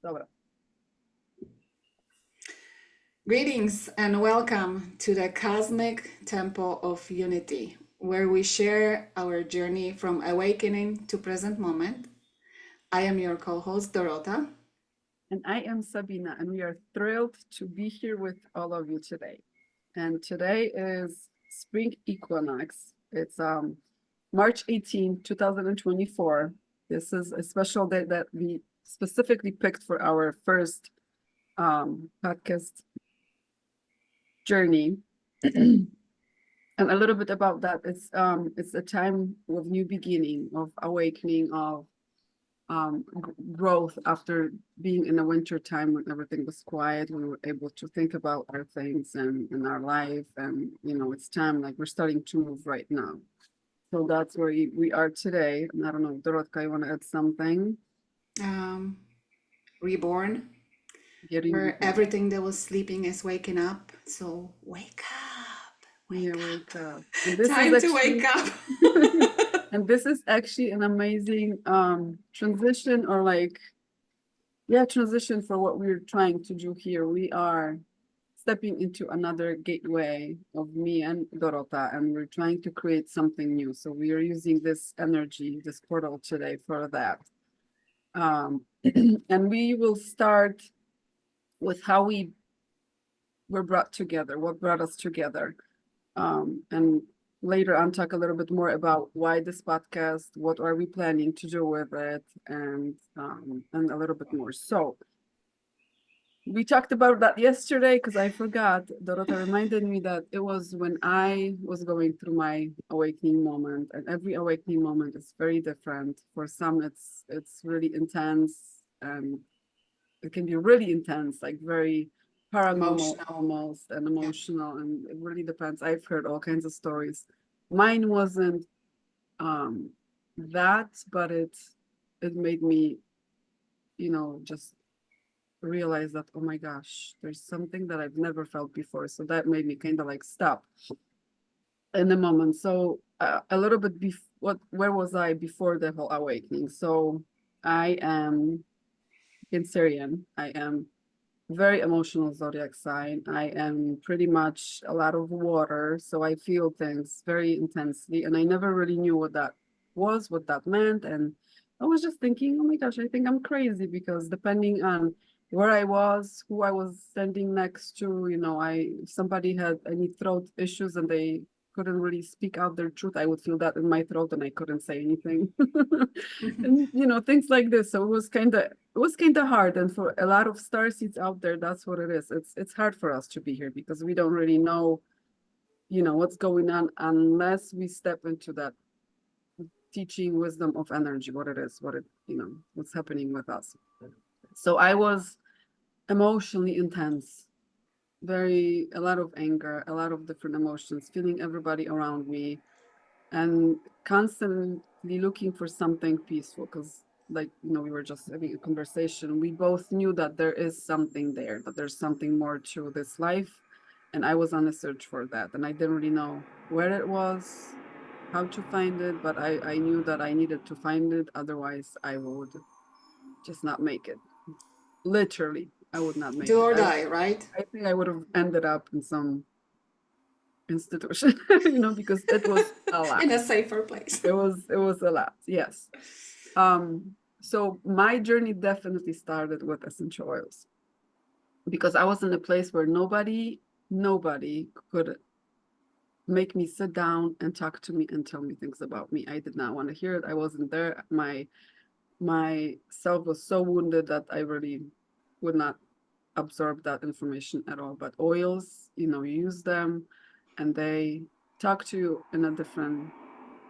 Dobra. Greetings and welcome to the Cosmic Temple of Unity, where we share our journey from awakening to present moment. I am your co host, Dorota. And I am Sabina, and we are thrilled to be here with all of you today. And today is spring equinox. It's March 18, 2024. This is a special day that we specifically picked for our first podcast journey. And a little bit about that. It's a time of new beginning, of awakening, of growth after being in the winter time when everything was quiet. We were able to think about our things and in our life, and it's time, like we're starting to move right now. So that's where we are today. And I don't know, Dorotka, you want to add something? Um, Reborn, Getting where reborn. everything that was sleeping is waking up. So wake up, Yeah, wake wake up. And up. this is Time to wake actually up. and this is actually an amazing transition, or like, yeah, transition for what we're trying to do here. We are stepping into another gateway of me and Dorota, and we're trying to create something new. So we are using this energy, this portal today for that. And we will start with how we were brought together, what brought us together. And later on, talk a little bit more about why this podcast, what are we planning to do with it, and a little bit more. So we talked about that yesterday because I forgot. Dorota reminded me that it was when I was going through my awakening moment, and every awakening moment is very different. For some, it's really intense, and it can be really intense, like very paranormal Emotional. almost, and Yeah. emotional, and it really depends. I've heard all kinds of stories. Mine wasn't um that, but it made me, just realize that, oh my gosh, there's something that I've never felt before. So that made me kind of like stop in the moment. So a little bit where was I before the whole awakening? So I am Cancerian. I am very emotional zodiac sign. I am pretty much a lot of water, so I feel things very intensely, and I never really knew what that was, what that meant, and I was just thinking, oh my gosh, I think I'm crazy because depending on where I was, who I was standing next to, if somebody had any throat issues and they couldn't really speak out their truth, I would feel that in my throat and I couldn't say anything. And things like this. So it was kind of hard, and for a lot of star seeds out there, that's what it is. It's hard for us to be here because we don't really know, what's going on unless we step into that teaching wisdom of energy, what it is, what's happening with us. So I was emotionally intense, a lot of anger, a lot of different emotions, feeling everybody around me, and constantly looking for something peaceful because, like, we were just having a conversation. We both knew that there is something there, that there's something more to this life, and I was on a search for that, and I didn't really know where it was, how to find it, but I knew that I needed to find it, otherwise I would just not make it. Literally, I would not make Do it. or i, die, right? I think I would have ended up in some institution, because it was a lot. In a safer place. It was a lot, yes. So my journey definitely started with essential oils because I was in a place where nobody could make me sit down and talk to me and tell me things about me. I did not want to hear it. I wasn't there. My self was so wounded that I really would not absorb that information at all. But oils, you use them and they talk to you in a different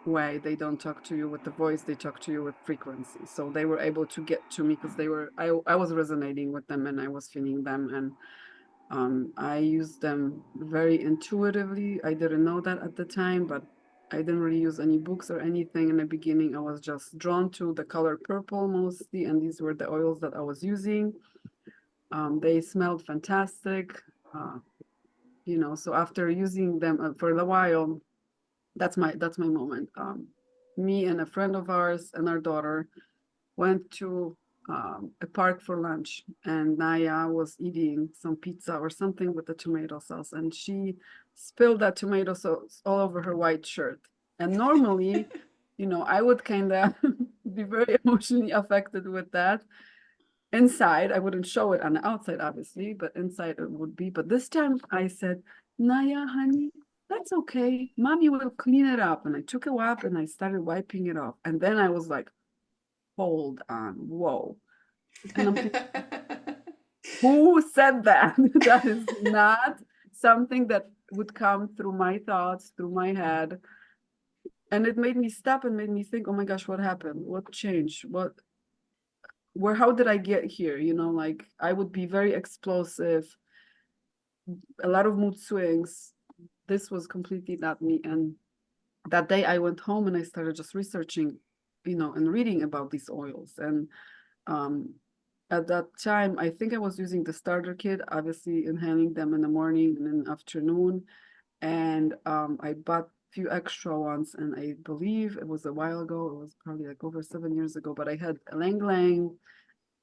way. They don't talk to you with the voice, they talk to you with frequency. So they were able to get to me because I was resonating with them and I was feeling them, and I used them very intuitively. I didn't know that at the time, but I didn't really use any books or anything in the beginning. I was just drawn to the color purple mostly, and these were the oils that I was using. They smelled fantastic. uh, so after using them for a while, that's my moment. Me and a friend of ours and our daughter went to a park for lunch, and Naya was eating some pizza or something with the tomato sauce, and she spilled that tomato sauce all over her white shirt. And normally, I would kind of be very emotionally affected with that. Inside, I wouldn't show it on the outside, obviously, but inside it would be. But this time I said, Naya, honey, that's okay. Mommy will clean it up. And I took a wipe and I started wiping it off. And then I was like, hold on, whoa. And I'm thinking, who said that? That is not something that would come through my thoughts, through my head. And it made me stop and made me think, oh my gosh, what happened? What changed? How did I get here? Like I would be very explosive, a lot of mood swings. This was completely not me. And that day I went home and I started just researching, and reading about these oils. And um, at that time, I think I was using the starter kit, obviously inhaling them in the morning and in the afternoon. And I bought a few extra ones, and I believe it was a while ago. It was probably like over 7 years ago, but I had Lang Lang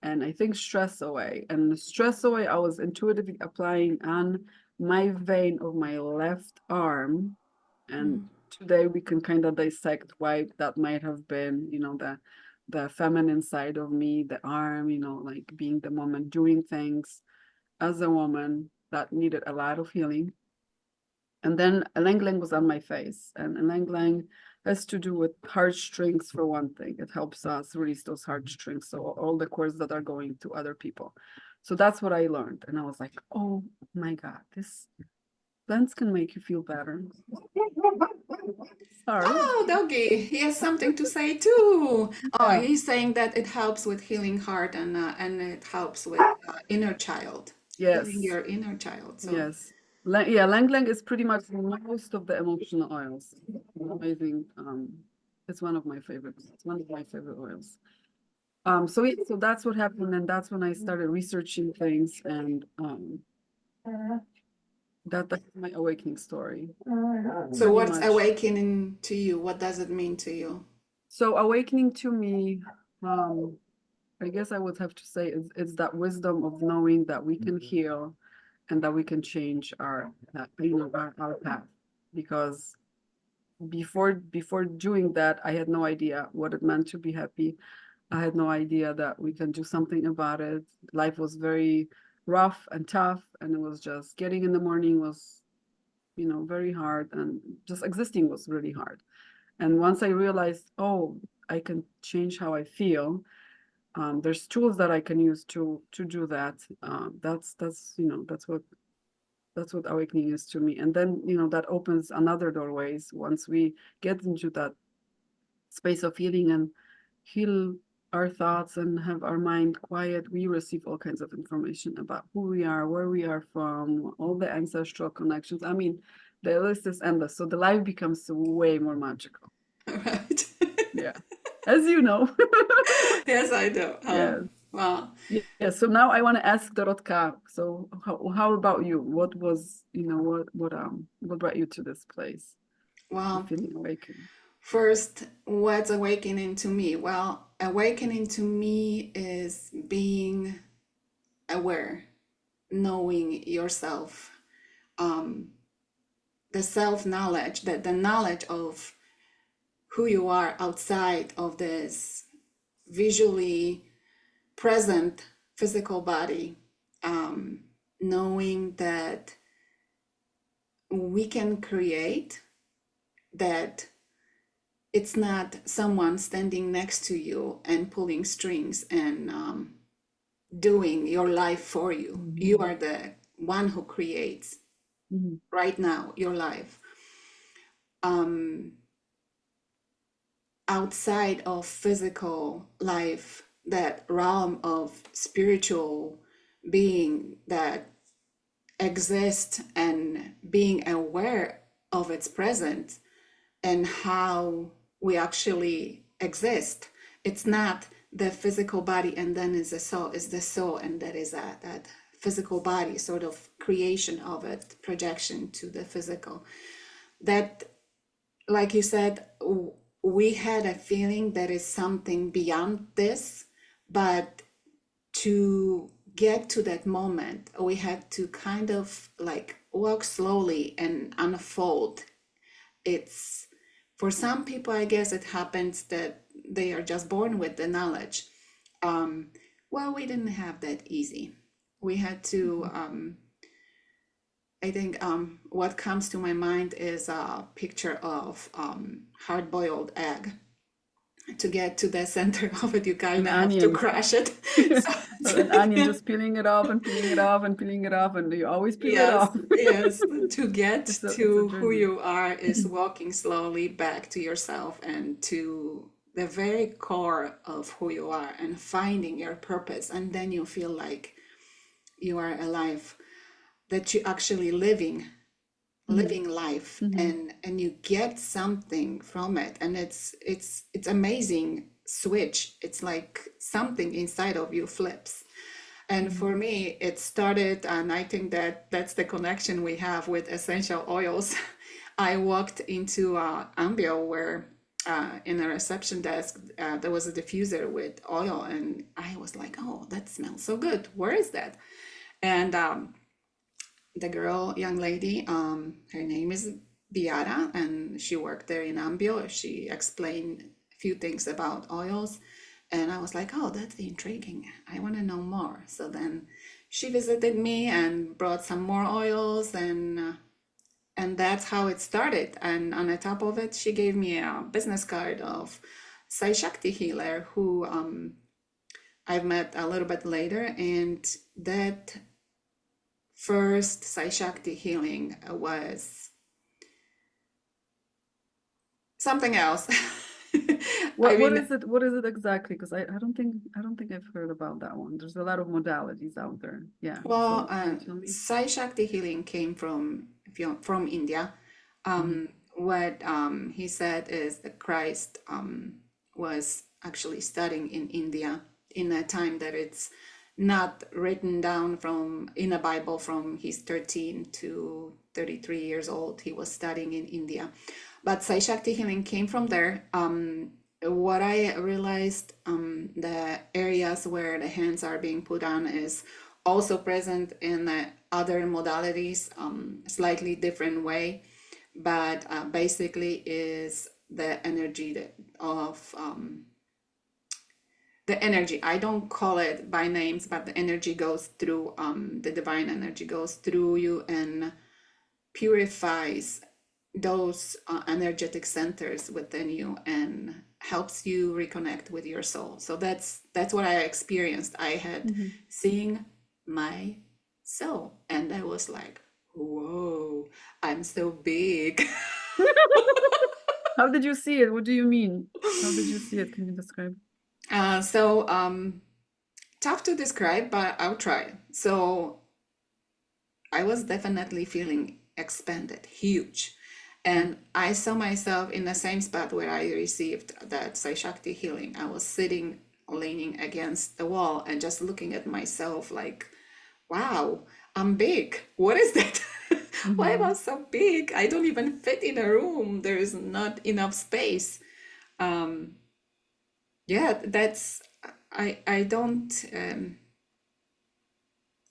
and I think Stress Away. And the Stress Away, I was intuitively applying on my vein of my left arm. And today we can kind of dissect why that might have been, the feminine side of me, the arm, like being the woman doing things as a woman that needed a lot of healing. And then Elang Lang was on my face. And Elang Lang has to do with heartstrings for one thing. It helps us release those heartstrings. So all the cords that are going to other people. So that's what I learned. And I was like, oh my God, this plants can make you feel better. Sorry. Oh, doggy, he has something to say too. Oh, Yeah. he's saying that it helps with healing heart and it helps with inner child, healing Yes. your inner child. So, Yes. Yeah, Lang Lang is pretty much most of the emotional oils. Amazing. It's one of my favorites. It's one of my favorite oils. So that's what happened, and that's when I started researching things, and that's my awakening story. so Pretty what's much. awakening to you? What does it mean to you? So awakening to me, I guess I would have to say it's that wisdom of knowing that we can heal and that we can change our path. Because before doing that, I had no idea what it meant to be happy. I had no idea that we can do something about it. Life was very rough and tough, and it was just getting in the morning was, very hard, and just existing was really hard. And once I realized, oh, I can change how I feel, there's tools that I can use to do that. That's what awakening is to me. And then, that opens another doorways once we get into that space of healing and heal our thoughts and have our mind quiet. We receive all kinds of information about who we are, where we are from, all the ancestral connections. I mean, the list is endless. So the life becomes way more magical. Right. Yeah. As you know. Yes, I do. Yeah. Well, Yeah. So now I want to ask Dorotka. So how about you? What was, what brought you to this place of well, feeling awakened? first, what's awakening to me? Well, awakening to me is being aware, knowing yourself, the self knowledge, the knowledge of who you are outside of this visually present physical body, knowing that we can create, that it's not someone standing next to you and pulling strings and doing your life for you. You are the one who creates Mhm. right now your life. Outside of physical life, that realm of spiritual being that exists, and being aware of its presence and how we actually exist. It's not the physical body and then is the soul, is the soul, and that is that physical body sort of creation of it, projection to the physical. That, like you said, we had a feeling there is something beyond this, but to get to that moment, we had to kind of like walk slowly and unfold. It's for some people, I guess it happens that they are just born with the knowledge. Um, well, we didn't have that easy. We had to, I think what comes to my mind is a picture of hard-boiled egg. To get to the center of it, you kind An of have to onion. crush it. So an onion, just peeling it off and peeling it off and peeling it off, and you always peel it Yes, off. yes. To get It's a to who journey. you are is walking slowly back to yourself and to the very core of who you are and finding your purpose. And then you feel like you are alive, that you actually living life, Mm-hmm. and you get something from it, and it's amazing switch. It's like something inside of you flips. And for me, it started, and I think that that's the connection we have with essential oils. I walked into Ambio where in a reception desk, there was a diffuser with oil, and I was like, oh, that smells so good. Where is that? And the girl, young lady, her name is Biara, and she worked there in Ambio. She explained a few things about oils, and I was like, oh, that's intriguing. I want to know more. So then she visited me and brought some more oils, and that's how it started. And on the top of it, she gave me a business card of Sai Shakti healer, who I've met a little bit later, and that first Sai Shakti healing was something else. I What mean, is it? What is it exactly? Because I don't think I've heard about that one. There's a lot of modalities out there. Yeah. well, So can you tell me? Sai Shakti healing came from India. What he said is that Christ was actually studying in India in a time that it's not written down from in a Bible from he's 13 to 33 years old. He was studying in India. But Sai Shakti healing came from there. What I realized, the areas where the hands are being put on is also present in other modalities, slightly different way, but basically is the energy of the energy. I don't call it by names, but the energy goes through, the divine energy goes through you and purifies those energetic centers within you and helps you reconnect with your soul. So that's what I experienced. I had Mm-hmm. seeing my soul, and I was like, whoa, I'm so big. How did you see it? What do you mean? How did you see it? Can you describe? So tough to describe, but I'll try. So I was definitely feeling expanded, huge. And I saw myself in the same spot where I received that Sai Shakti healing. I was sitting, leaning against the wall and just looking at myself like, wow, I'm big. What is that? Why am Mm-hmm. I so big? I don't even fit in a room. There is not enough space. Yeah, that's, I don't,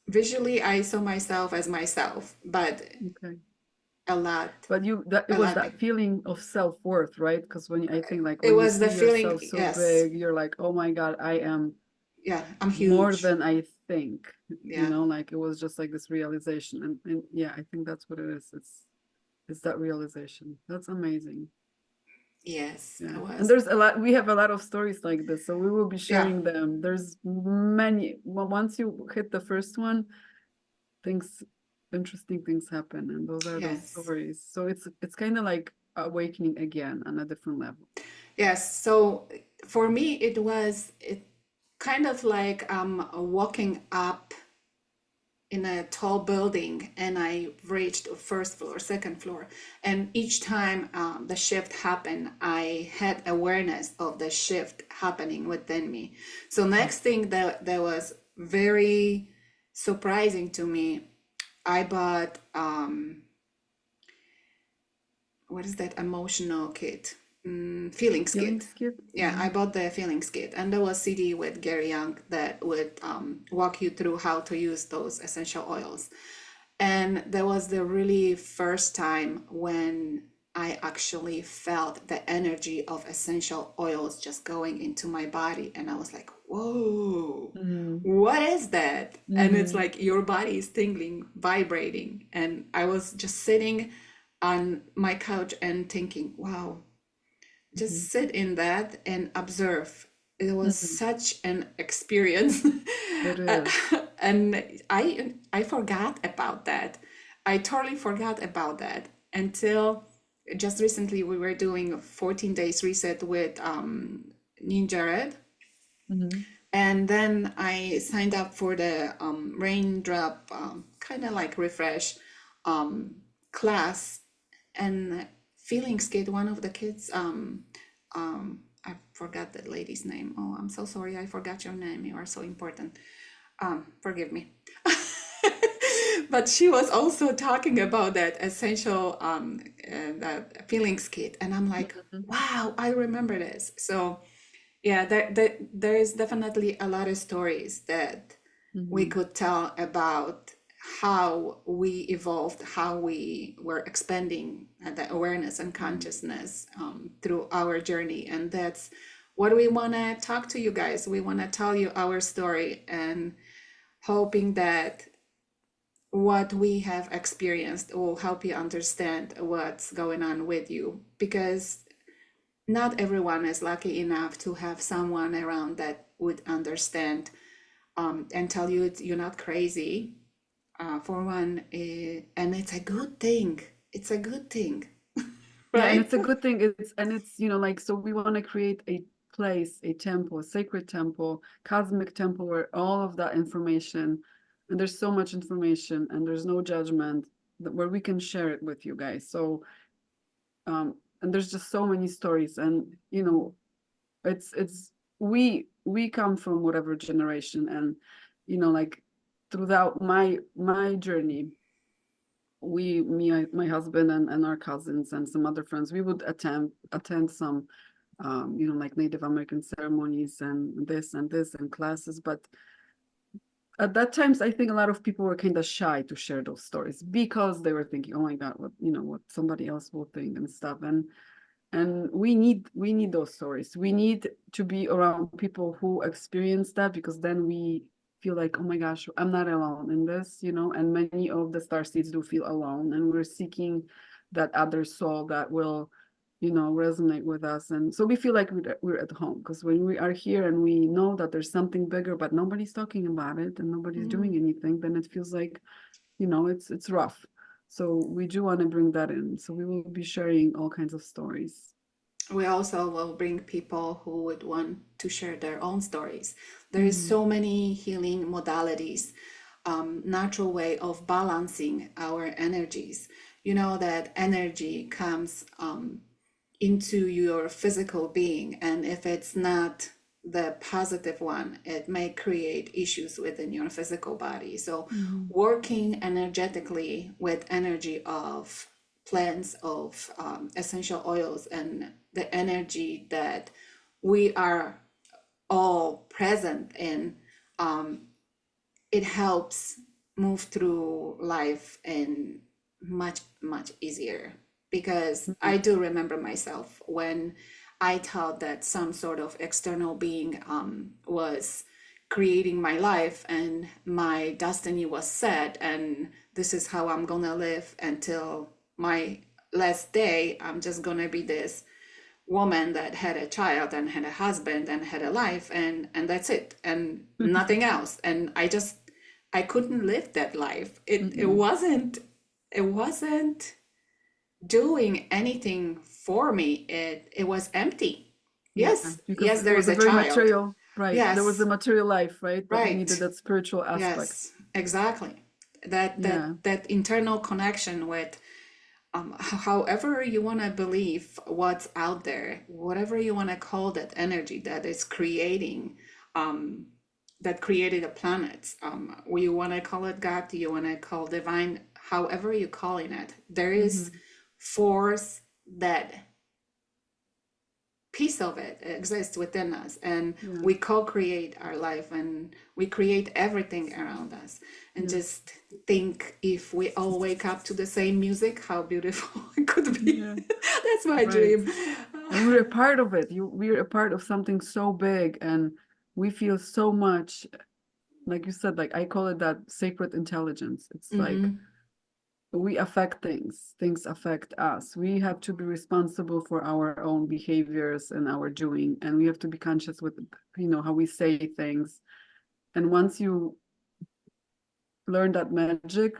visually, I saw myself as myself, but Okay. a lot, But you that it a was lot that big. feeling of self-worth, right? Because I think like It when you was the see feeling, yourself so yes, big, you're like, oh my God, I am yeah, I'm more huge. than I think, Yeah, like it was just like this realization. And yeah, I think that's what it is. It's that realization. That's amazing. yes, Yeah. it And was. there's a lot, we have a lot of stories like this, so we will be Yeah, sharing them. There's many, well, once you hit the first one, things, interesting things happen, and those are those yes, stories. So it's kind of like awakening again on a different level. yes. So for me, it kind of like walking up in a tall building, and I reached the first floor, second floor, and each time the shift happened, I had awareness of the shift happening within me. So next thing that was very surprising to me, I bought what is that emotional kit? Feelings Healing Kit. skip. Yeah, I bought the Feelings Kit, and there was CD with Gary Young that would walk you through how to use those essential oils. And that was the really first time when I actually felt the energy of essential oils just going into my body. And I was like, whoa, Mm-hmm. what is that? And it's Mm-hmm. like your body is tingling, vibrating. And I was just sitting on my couch and thinking, wow, just sit in that and observe. It was Mm-hmm. such an experience. It is. And I forgot about that. I totally forgot about that until just recently we were doing a 14 days reset with Ninja Red. Mm-hmm. And then I signed up for the raindrop kind of like refresh class. And Feelings Kid, one of the kids, I forgot that lady's name. Oh, I'm so sorry. I forgot your name. You are so important. Forgive me. But she was also talking about that essential that Feelings Kit. And I'm like, Mm-hmm. wow, I remember this. So yeah, there is definitely a lot of stories that we Mm-hmm. could tell about how we evolved, how we were expanding the awareness and consciousness through our journey. And that's what we want to talk to you guys. We want to tell you our story and hoping that what we have experienced will help you understand what's going on with you, because not everyone is lucky enough to have someone around that would understand and tell you you're not crazy. For one, and it's a good thing. It's a good thing, Yeah, and right? it's a good thing. It's like, so we want to create a place, a temple, a sacred temple, cosmic temple, where all of that information, and there's so much information, and there's no judgment, where we can share it with you guys. So, and there's just so many stories, and it's we come from whatever generation, and like, throughout my journey, my husband, and our cousins and some other friends, we would attend some like Native American ceremonies and this and this and classes. But at that times, I think a lot of people were kind of shy to share those stories, because they were thinking, oh my God, what somebody else will think and stuff. And we need those stories. We need to be around people who experience that, because then we feel like, oh my gosh, I'm not alone in this. And many of the star seeds do feel alone, and we're seeking that other soul that will resonate with us. And so we feel like we're at home, because when we are here and we know that there's something bigger, but nobody's talking about it and nobody's doing anything, then it feels like it's rough. So we do want to bring that in. So we will be sharing all kinds of stories. We also will bring people who would want to share their own stories. There is Mm-hmm. so many healing modalities, natural way of balancing our energies. You know that energy comes into your physical being, and if it's not the positive one, it may create issues within your physical body. So Mm-hmm. working energetically with energy of plants, of essential oils, and the energy that we are all present in, it helps move through life and much much easier. Because I do remember myself when I thought that some sort of external being was creating my life and my destiny was set, and this is how I'm gonna live until my last day. I'm just gonna be this woman that had a child and had a husband and had a life, and that's it, and nothing else. And I couldn't live that life. It wasn't doing anything for me. It was empty. Yeah, Yes, because yes, it there was is a a very child. material, right? There was a Yes, material life, right? But we needed right. that spiritual aspect. Yes, exactly. That Yeah. internal connection with however you want to believe what's out there, whatever you want to call that energy that is creating, that created the planets. You want to call it God, you want to call divine, however you're calling it. There is Mm-hmm. force that piece of it exists within us, and Yeah. we co-create our life, and we create everything around us. And Yes. just think, if we all wake up to the same music, how beautiful it could be. Yeah. That's my Right. dream. And we're a part of it. We're a part of something so big, and we feel so much, like you said, like I call it that sacred intelligence. It's like Hmm. we affect things, things affect us. We have to be responsible for our own behaviors and our doing, and we have to be conscious with, how we say things. And once you learn that magic,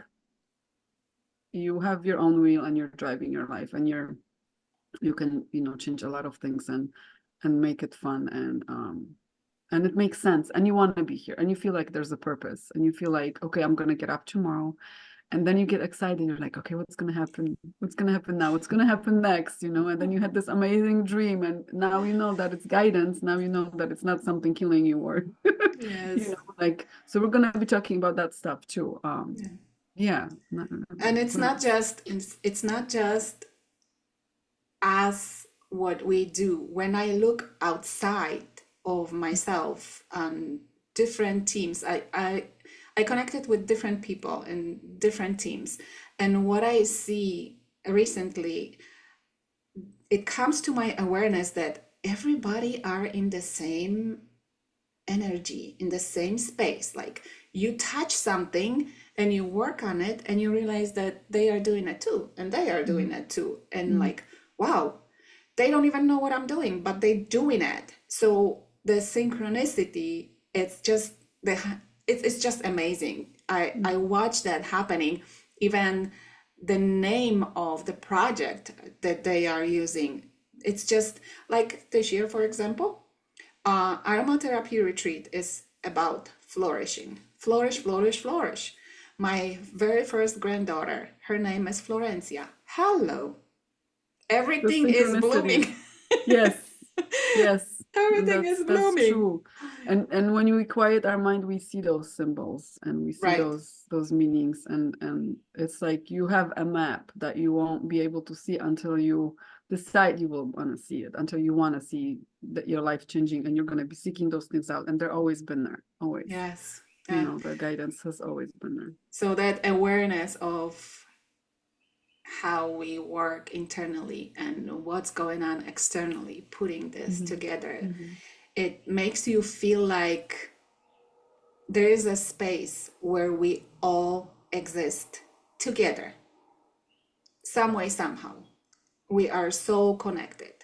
you have your own wheel and you're driving your life, and you can, change a lot of things and make it fun, and it makes sense, and you want to be here, and you feel like there's a purpose, and you feel like, okay, I'm going to get up tomorrow. And then you get excited. You're like, okay, what's going to happen? What's going to happen now? What's going to happen next? And then you had this amazing dream. And now you know that it's guidance. Now you know that it's not something killing you or, Yes. so we're going to be talking about that stuff too. Yeah. Yeah. And it's But not just it's not just as what we do. When I look outside of myself and different teams, I connected with different people in different teams. And what I see recently, it comes to my awareness that everybody are in the same energy, in the same space. Like, you touch something and you work on it and you realize that they are doing it too, and they are doing Mhm. it too. And Mhm. like, wow, they don't even know what I'm doing, but they doing it. So the synchronicity, it's just amazing. I Mhm. watch that happening. Even the name of the project that they are using, it's just like this year, for example, aromatherapy retreat is about flourishing. Flourish, flourish, flourish. My very first granddaughter, her name is Florencia. Hello. The Everything is synchronicity. blooming. Yes. Yes. And Everything that's is that's blooming. true. And when we quiet our mind, we see those symbols and we see Right. those meanings, and it's like you have a map that you won't be able to see until you decide you will want to see it, until you want to see that your life changing, and you're going to be seeking those things out, and they're always been there, always. Yes. Yeah. The guidance has always been there. So that awareness of how we work internally and what's going on externally, putting this Hmm. together, Hmm. it makes you feel like there is a space where we all exist together, some way, somehow. We are so connected.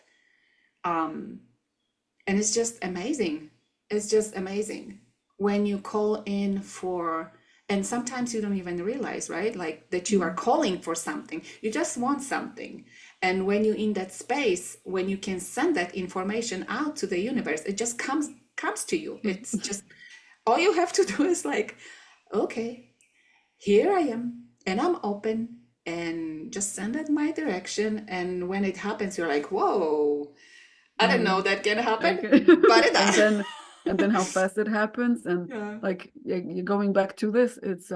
And it's just amazing. It's just amazing when you call in for, and sometimes you don't even realize, right? Like that you are calling for something. You just want something. And when you're in that space, when you can send that information out to the universe, it just comes to you. It's just all you have to do is like, okay, here I am, and I'm open, and just send it my direction. And when it happens, you're like, whoa, I didn't Hmm. know that can happen, Like, but it and does. then how fast it happens, and Yeah. like you're going back to this. It's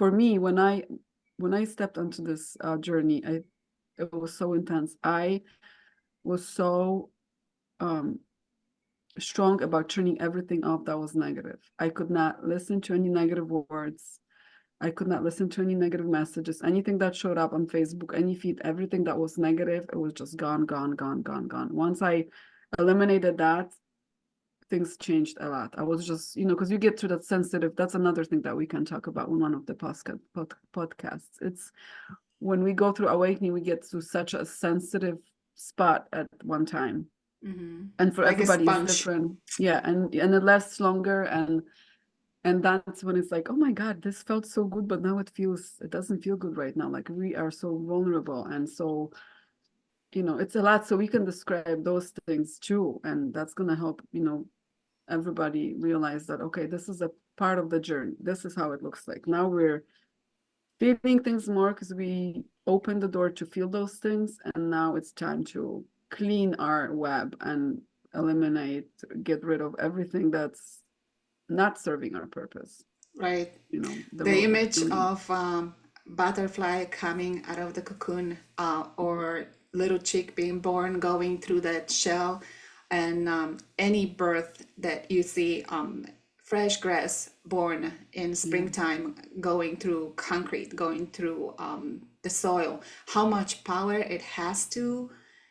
for me, when I stepped onto this journey, it was so intense. I was so um strong about turning everything off that was negative. I could not listen to any negative words. I could not listen to any negative messages. Anything that showed up on Facebook, any feed, everything that was negative, it was just gone, gone, gone, gone, gone. Once I eliminated that, things changed a lot. I was just, because you get to that sensitive, that's another thing that we can talk about in one of the podcasts. It's when we go through awakening, we get to such a sensitive spot at one time. Hmm. And for Like a everybody it's sponge. different. Yeah. And it lasts longer, and that's when it's like, oh my God, this felt so good, but now it doesn't feel good right now. Like we are so vulnerable, and so, it's a lot. So we can describe those things too. And that's gonna help, everybody realize that, okay, this is a part of the journey. This is how it looks like. Now we're feeling things more because we open the door to feel those things. And now it's time to clean our web and eliminate, get rid of everything that's not serving our purpose. Right. The The road. image of butterfly coming out of the cocoon, or little chick being born, going through that shell, and any birth that you see, fresh grass born in Yeah. springtime, going through concrete, going through the soil, how much power it has to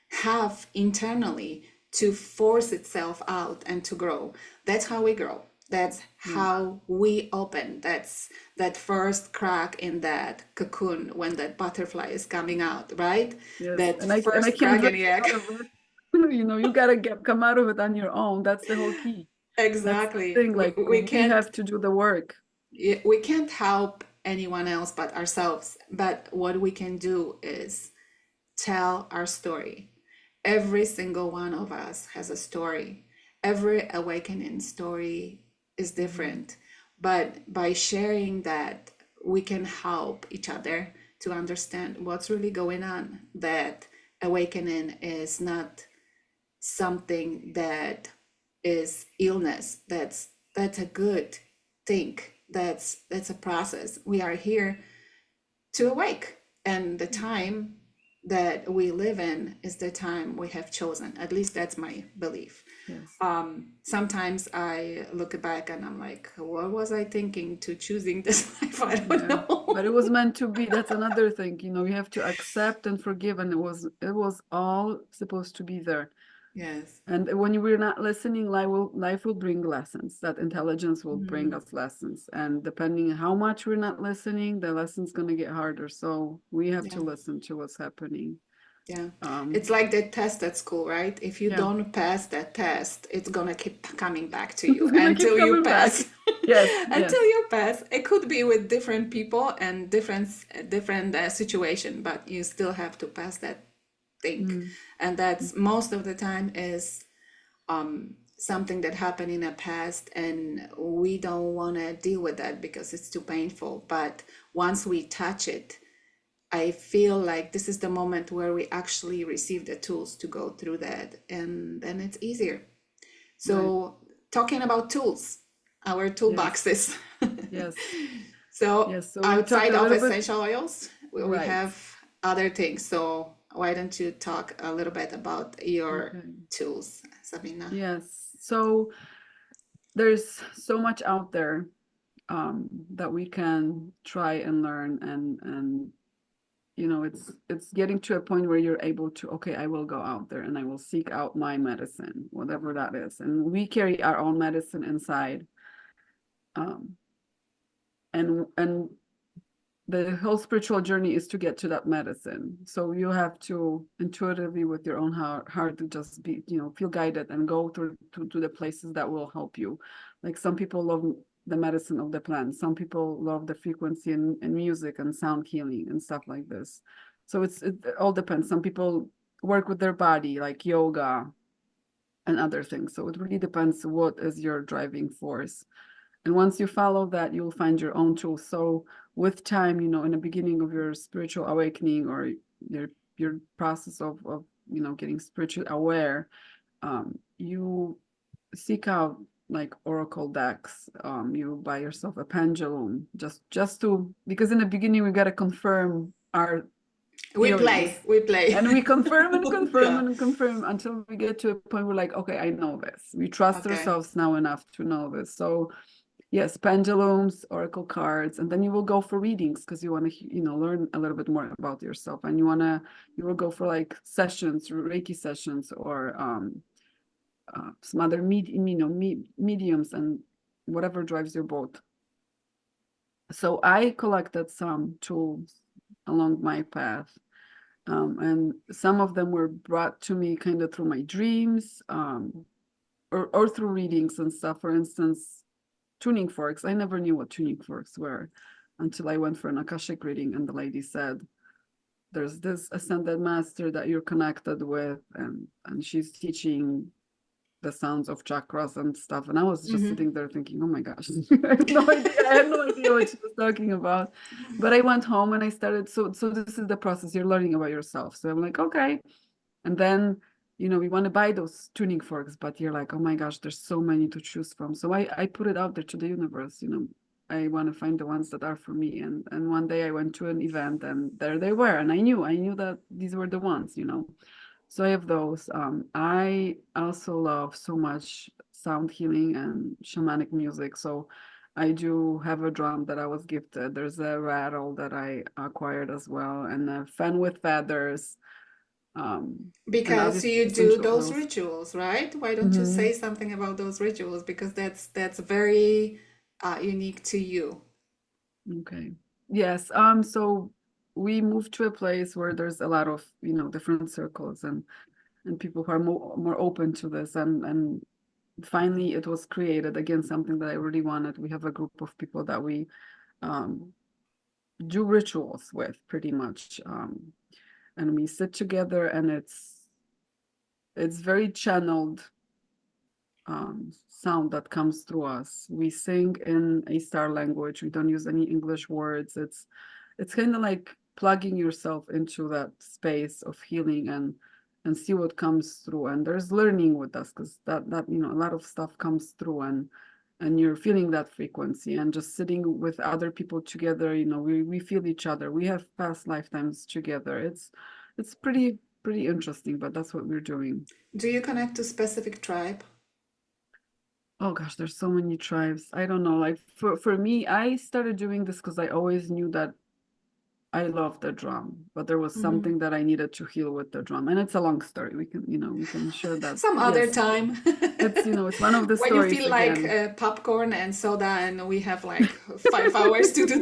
have internally to force itself out and to grow. That's how we grow. That's Yeah. how we open. That's that first crack in that cocoon when that butterfly is coming out, right? Yes. That And I first can't crack in drag the you egg. out of it. You gotta come out of it on your own. That's the whole key. That's the Exactly. thing. Like We we can't have to do the work. we can't help anyone else but ourselves. But what we can do is tell our story. Every single one of us has a story. Every awakening story is Mhm. different. But by sharing that, we can help each other to understand what's really going on. That awakening is not something that is illness. That's a good thing. That's a process. We are here to awake. And the time that we live in is the time we have chosen. At least that's my belief. Yes. Sometimes I look back and I'm like, what was I thinking to choosing this life? I don't Yeah. But know. it was meant to be. That's another thing. You have to accept and forgive, and it was all supposed to be there. Yes. And when we're not listening, life will bring lessons. That intelligence will bring Mm, us lessons. And depending on how much we're not listening, the lesson's gonna get harder. So we have yeah. to listen to what's happening. Yeah. It's Um, like the test at school, right? If you yeah, don't pass that test, it's gonna keep coming back to it's you gonna keep until you coming back. pass. Yes, Until yes. you pass. It could be with different people and different situation, but you still have to pass that thing. Mm, And that's most of the time is something that happened in the past, and we don't want to deal with that because it's too painful. But once we touch it, I feel like this is the moment where we actually receive the tools to go through that, and then it's easier. right. So, talking about tools, our Yes, toolboxes. yes, So, yes. So we talked outside a of little bit, essential oils, we right. have other things. So, why don't you talk a little bit about your Okay. tools, Sabina? Yes. So there's so much out there that we can try and learn, and it's getting to a point where you're able to, okay, I will go out there and I will seek out my medicine, whatever that is. And we carry our own medicine inside. Um, and the whole spiritual journey is to get to that medicine. So you have to intuitively with your own heart to just be, feel guided and go to the places that will help you. Like some people love the medicine of the plants. Some people love the frequency and music and sound healing and stuff like this. So it all depends. Some people work with their body, like yoga and other things. So it really depends what is your driving force. And once you follow that, you'll find your own tools. So with time, in the beginning of your spiritual awakening or your process of getting spiritually aware, you seek out like oracle decks. You buy yourself a pendulum just to, because in the beginning we got to confirm our theories. We play. And we confirm and confirm Yeah. and confirm until we get to a point where like, okay, I know this. We trust Okay. ourselves now enough to know this. So yes, pendulums, oracle cards, and then you will go for readings because you want to, learn a little bit more about yourself, and you will go for like sessions, Reiki sessions, or some other mediums, and whatever drives your boat. So I collected some tools along my path, and some of them were brought to me kind of through my dreams, or through readings and stuff. For instance, tuning forks. I never knew what tuning forks were until I went for an Akashic reading, and the lady said, there's this ascended master that you're connected with, and she's teaching the sounds of chakras and stuff. And I was just Mm-hmm. sitting there thinking, oh my gosh, I have no idea. I had no idea what she was talking about. But I went home and I started, so this is the process. You're learning about yourself. So I'm like, okay. And then, we want to buy those tuning forks, but you're like, oh my gosh, there's so many to choose from. So I put it out there to the universe, I want to find the ones that are for me. And one day I went to an event and there they were, and I knew that these were the ones, you know. So I have those. I also love so much sound healing and shamanic music. So I do have a drum that I was gifted. There's a rattle that I acquired as well, and a fan with feathers, and Because obviously you do essential those oils. rituals, right? Why don't you Hmm. say something about those rituals? Because that's very unique to you. Okay. Yes. So we moved to a place where there's a lot of, different circles and people who are more open to this, and finally it was created again, something that I really wanted. We have a group of people that we um do rituals with pretty much, and we sit together, and it's very channeled sound that comes through us. We sing in a star language. We don't use any English words. It's kind of like plugging yourself into that space of healing and see what comes through. And there's learning with us, because that a lot of stuff comes through, and you're feeling that frequency, and just sitting with other people together, we feel each other. We have past lifetimes together. It's pretty interesting, but that's what we're doing. Do you connect to specific tribe? Oh gosh, there's so many tribes. I don't know. Like for me, I started doing this because I always knew that I love the drum, but there was Mhm. something that I needed to heal with the drum. And it's a long story. We can share that. Some other Yes. time. It's one of the When you stories feel like again. popcorn and soda, and we have like 5 hours to do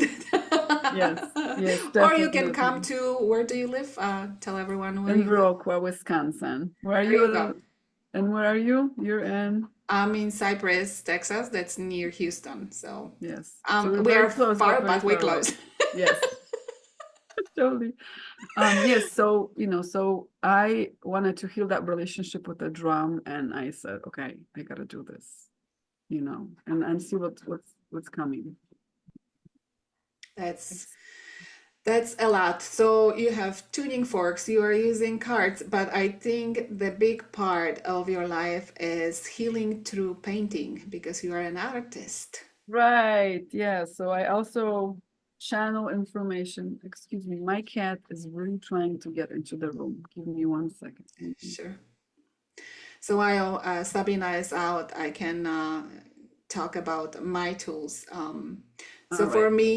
Yes. that. Yes, Or you can come definitely. to, where do you live? Tell everyone where In you live. Viroqua, Wisconsin. Where are There you? you go. And where are you? You're in. I'm in Cypress, Texas. That's near Houston. So Yes. So we're we very are close, but far, very but we're far away. close. Yes, totally. Yes, so so I wanted to heal that relationship with the drum, and I said, okay, I gotta do this, and see what's coming. That's It's That's a lot. So you have tuning forks, you are using cards, but I think the big part of your life is healing through painting because you are an artist. right. Yeah. So I also channel information. Excuse me, my cat is really trying to get into the room. Give me 1 second. Sure. So while Sabina is out, I can talk about my tools. So All for right. me,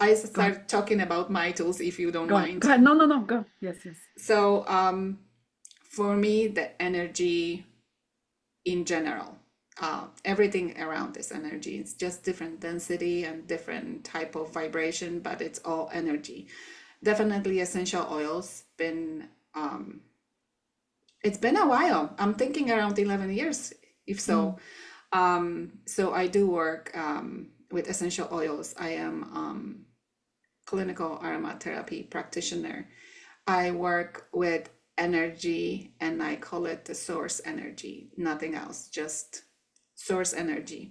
I Go ahead. start talking about my tools if you don't Go ahead. Go mind. ahead. No, no, no. Go. Yes, yes. So for me, the energy in general, everything around this energy, it's just different density and different type of vibration, but it's all energy. Definitely essential oils been it's been a while. I'm thinking around 11 years, if Mm. so. So I do work with essential oils. I am clinical aromatherapy practitioner. I work with energy, and I call it the source energy, nothing else, just source energy.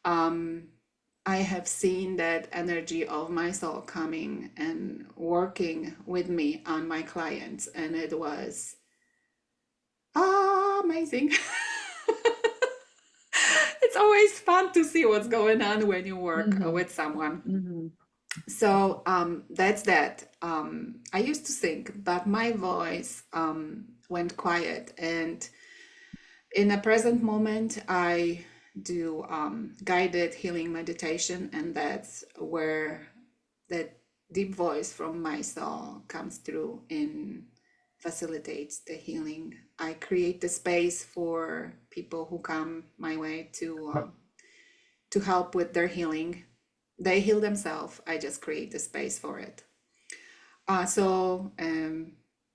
I have seen that energy of my soul coming and working with me on my clients, and it was amazing. It's always fun to see what's going on when you work Mm-hmm. with someone. Mm-hmm. So that's that. I used to sing, but my voice went quiet. And in the present moment, I do guided healing meditation, and that's where that deep voice from my soul comes through and facilitates the healing. I create the space for people who come my way to help with their healing. They heal themselves. I just create the space for it. So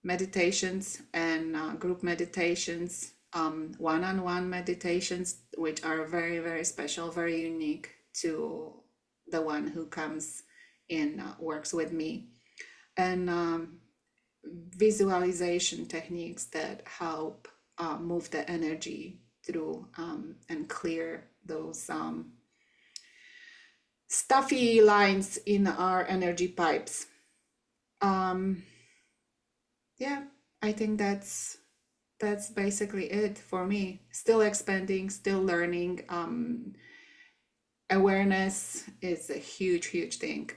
meditations and group meditations, one-on-one meditations, which are very, very special, very unique to the one who comes in, works with me, and visualization techniques that help move the energy through and clear those stuffy lines in our energy pipes. Um, yeah, I think that's basically it for me. Still expanding, still learning. awareness is a huge, huge thing.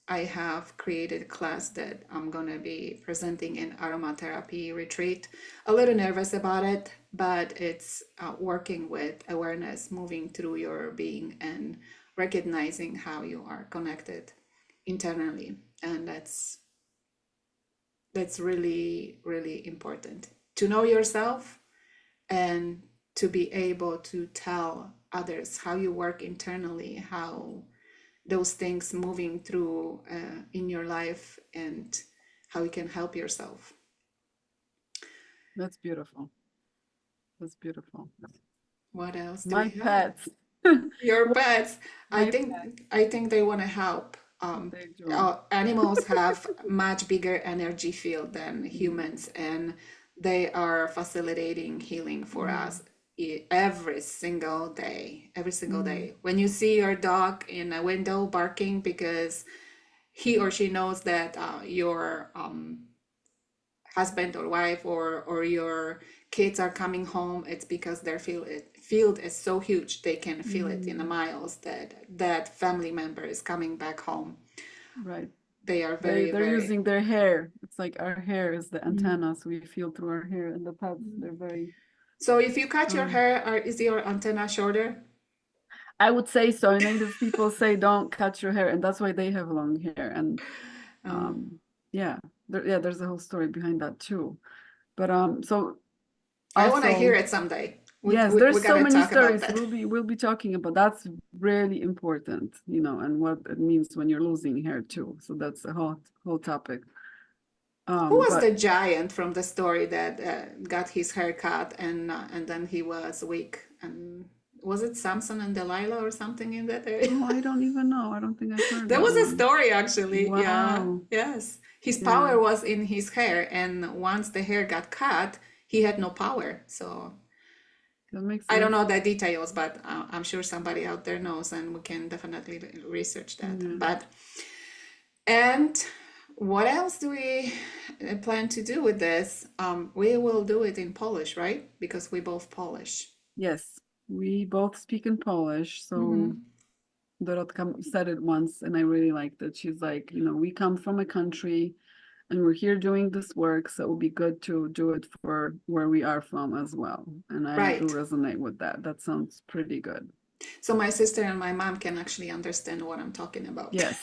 I have created a class that I'm going to be presenting in aromatherapy retreat. A little nervous about it, but it's working with awareness, moving through your being and recognizing how you are connected internally. And that's really, really important to know yourself and to be able to tell others how you work internally, how those things moving through in your life, and how you can help yourself. That's beautiful. That's beautiful. What else do My we have? pets. Your pets. I My think pets, I think they want to help. they do. Animals have much bigger energy field than Mhm. humans, and they are facilitating healing for Mhm. us every single day. Every single Mhm. day. When you see your dog in a window barking because he or she knows that your husband or wife or your kids are coming home, it's because their field is so huge they can feel it in the Mhm. miles that that family member is coming back home. Right. They are They very, they're very. using their hair. It's like our hair is the antenna, so we feel through our hair. And the pets, they're very So if you cut your um hair, is your antenna shorter? I would say so. Native people say don't cut your hair, and that's why they have long hair. And Um, um yeah, there's a whole story behind that too. But so I want to hear also, it someday. yes, We there's so gotta many talk about stories that. we'll be talking about. That's really important, and what it means when you're losing hair too. So that's a whole topic. Who was But the giant from the story that got his hair cut and then he was weak? And was it Samson and Delilah or something in that area? oh, I don't even know. I don't think I've heard There that was a one. story actually. Yeah. Wow. Yes. His Yeah, power was in his hair, and once the hair got cut, he had no power. So that makes I don't sense. know the details, but I'm sure somebody out there knows, and we can definitely research that. Yeah. But and what else do we plan to do with this? We will do it in Polish, right? Because we both Polish. Yes, we both speak in Polish. So Mm-hmm. Dorotka said it once, and I really liked it. She's like, we come from a country and we're here doing this work, so it would be good to do it for where we are from as well. And I do Right. resonate with that. That sounds pretty good. So my sister and my mom can actually understand what I'm talking about. Yes.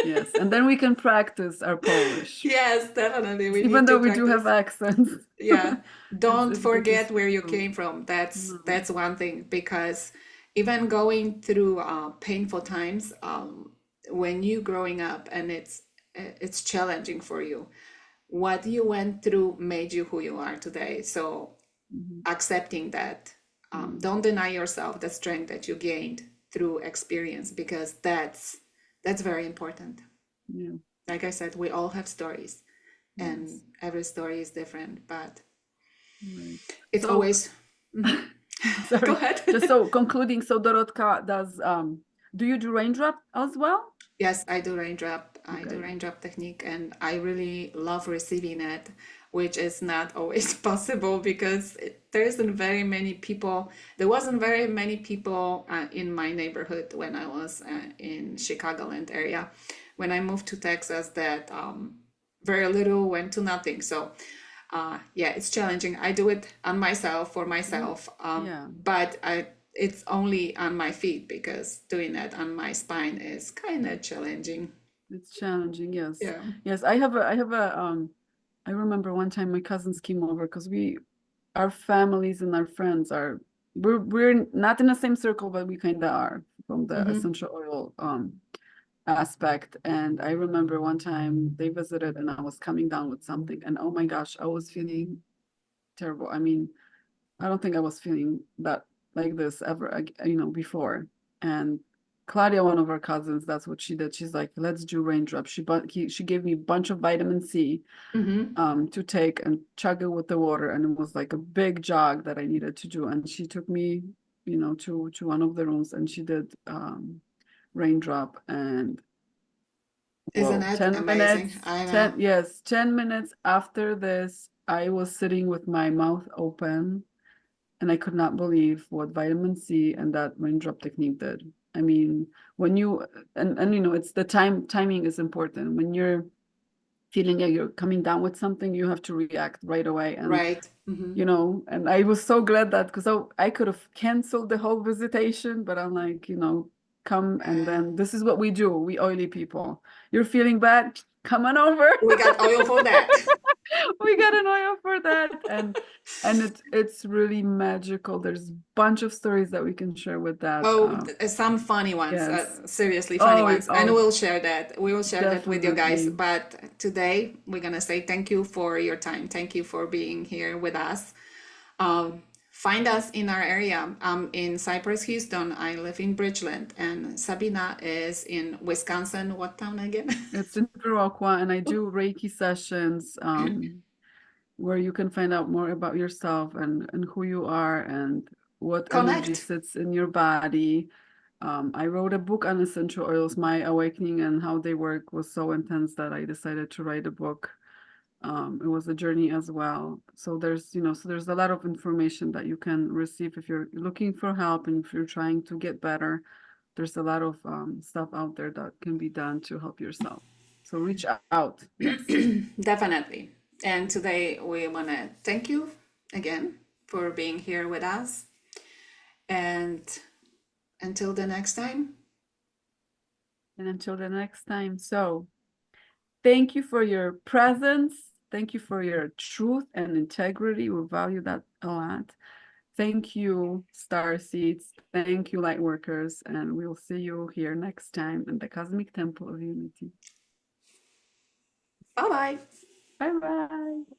Yes. And then we can practice our Polish, Yes, definitely. We even need though to we do have practice. accents. Yeah. Don't It's good to forget where speak you those. came from. That's No. that's one thing because even going through painful times, when you growing up and it's challenging for you, what you went through made you who you are today. So Mhm. accepting that, Yeah. don't deny yourself the strength that you gained through experience because that's very important. Yeah. Like I said, we all have stories and Yes. every story is different, but Right. it's So, always. Mhm. Go sorry, ahead. just so concluding, so Dorotka do you do raindrop as well? Yes, I do raindrop. I do Okay. raindrop technique, and I really love receiving it, which is not always possible because there isn't very many people. There wasn't very many people in my neighborhood when I was in Chicagoland area. When I moved to Texas, that very little went to nothing. So yeah, it's challenging. I do it on myself for Mm. myself, Yeah, but it's only on my feet because doing it on my spine is kind of challenging. it's challenging. Yes. Yeah. Yes, I remember one time my cousins came over because our families and our friends we're not in the same circle, but we kind of are from the Mm-hmm. essential oil aspect. And I remember one time they visited and I was coming down with something, and oh my gosh, I was feeling terrible. I mean, I don't think I was feeling that like this ever, before. And Claudia, one of our cousins, that's what she did. She's like, let's do raindrops. She gave me a bunch of vitamin C Mm-hmm. to take and chug it with the water, and it was like a big jog that I needed to do. And she took me, to one of the rooms, and she did raindrop, and Isn't whoa, that 10 amazing? minutes, I know. 10, yes, 10 minutes after this, I was sitting with my mouth open and I could not believe what vitamin C and that raindrop technique did. I mean, when you and you know, it's the timing is important. When you're feeling like you're coming down with something, you have to react right away. And Right. Hmm. you know, and I was so glad that because I could have canceled the whole visitation, but I'm like, you know, come and then this is what we do. We oily people. You're feeling bad? Come on over. We got oil for that. We got an oil for that. And it's really magical. There's a bunch of stories that we can share with that. Oh, some funny ones, Yes. seriously funny Oh, ones. And oh, we'll share that. We will share that with you guys. definitely. But today we're gonna say thank you for your time. Thank you for being here with us. Find us in our area. I'm in Cypress, Houston. I live in Bridgeland, and Sabina is in Wisconsin. What town again? It's in Viroqua, and I do Reiki sessions. Where you can find out more about yourself and who you are and what energy Connect. sits in your body. I wrote a book on essential oils. My awakening and how they work was so intense that I decided to write a book. It was a journey as well. So there's, you know, so there's a lot of information that you can receive if you're looking for help and if you're trying to get better. There's a lot of stuff out there that can be done to help yourself. So reach out. Yes. Definitely. And today we want to thank you again for being here with us. And until the next time. And until the next time. So thank you for your presence. Thank you for your truth and integrity. We value that a lot. Thank you, Star Seeds. Thank you, Lightworkers. And we'll see you here next time in the Cosmic Temple of Unity. Bye bye. Bye bye.